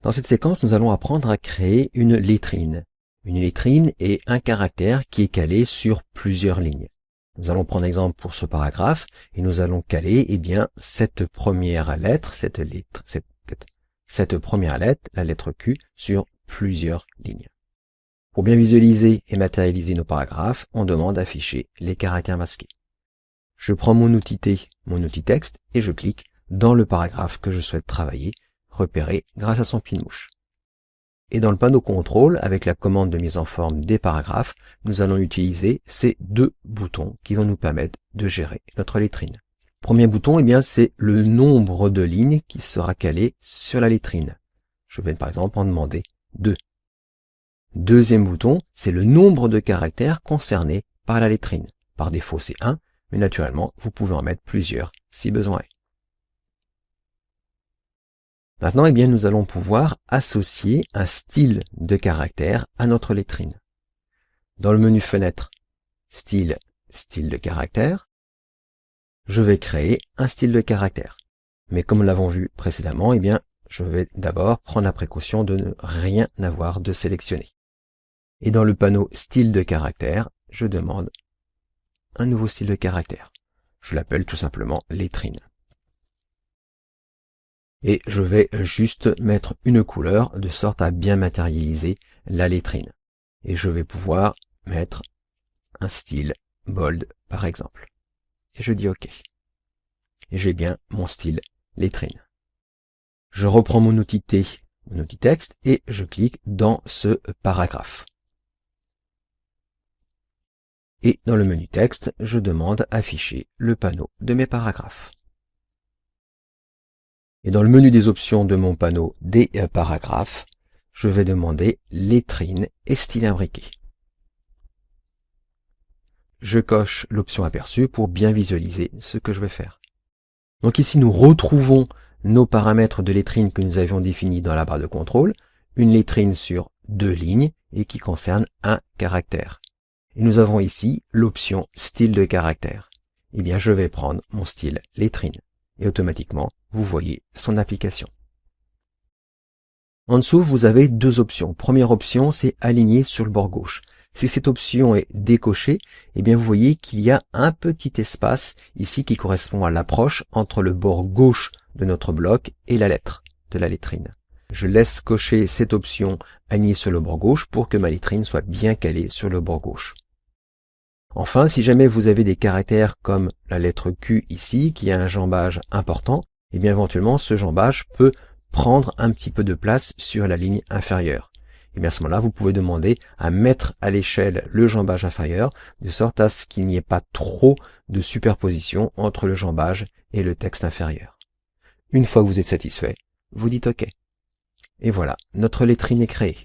Dans cette séquence, nous allons apprendre à créer une lettrine. Une lettrine est un caractère qui est calé sur plusieurs lignes. Nous allons prendre exemple pour ce paragraphe et nous allons caler cette première lettre, cette première lettre, la lettre Q, sur plusieurs lignes. Pour bien visualiser et matérialiser nos paragraphes, on demande d'afficher les caractères masqués. Je prends mon outil T, mon outil texte, et je clique dans le paragraphe que je souhaite travailler, repéré grâce à son pile-mouche. Et dans le panneau contrôle, avec la commande de mise en forme des paragraphes, nous allons utiliser ces deux boutons qui vont nous permettre de gérer notre lettrine. Premier bouton, c'est le nombre de lignes qui sera calé sur la lettrine. Je vais par exemple en demander 2. Deuxième bouton, c'est le nombre de caractères concernés par la lettrine. Par défaut, c'est 1, mais naturellement, vous pouvez en mettre plusieurs si besoin est. Maintenant, nous allons pouvoir associer un style de caractère à notre lettrine. Dans le menu Fenêtre, Style, style de caractère, je vais créer un style de caractère. Mais comme nous l'avons vu précédemment, je vais d'abord prendre la précaution de ne rien avoir de sélectionné. Et dans le panneau Style de caractère, je demande un nouveau style de caractère. Je l'appelle tout simplement lettrine. Et je vais juste mettre une couleur de sorte à bien matérialiser la lettrine. Et je vais pouvoir mettre un style bold par exemple. Et je dis OK. Et j'ai bien mon style lettrine. Je reprends mon outil T, mon outil texte, et je clique dans ce paragraphe. Et dans le menu texte, je demande afficher le panneau de mes paragraphes. Et dans le menu des options de mon panneau des paragraphes, je vais demander lettrine et style imbriqué. Je coche l'option aperçue pour bien visualiser ce que je vais faire. Donc ici, nous retrouvons nos paramètres de lettrine que nous avions définis dans la barre de contrôle, une lettrine sur 2 lignes et qui concerne un caractère. Et nous avons ici l'option style de caractère. Je vais prendre mon style lettrine. Et automatiquement, vous voyez son application. En dessous, vous avez 2 options. Première option, c'est aligner sur le bord gauche. Si cette option est décochée, vous voyez qu'il y a un petit espace ici qui correspond à l'approche entre le bord gauche de notre bloc et la lettre de la lettrine. Je laisse cocher cette option aligner sur le bord gauche pour que ma lettrine soit bien calée sur le bord gauche. Enfin, si jamais vous avez des caractères comme la lettre Q ici, qui a un jambage important, éventuellement ce jambage peut prendre un petit peu de place sur la ligne inférieure. À ce moment-là, vous pouvez demander à mettre à l'échelle le jambage inférieur, de sorte à ce qu'il n'y ait pas trop de superposition entre le jambage et le texte inférieur. Une fois que vous êtes satisfait, vous dites OK. Et voilà, notre lettrine est créée.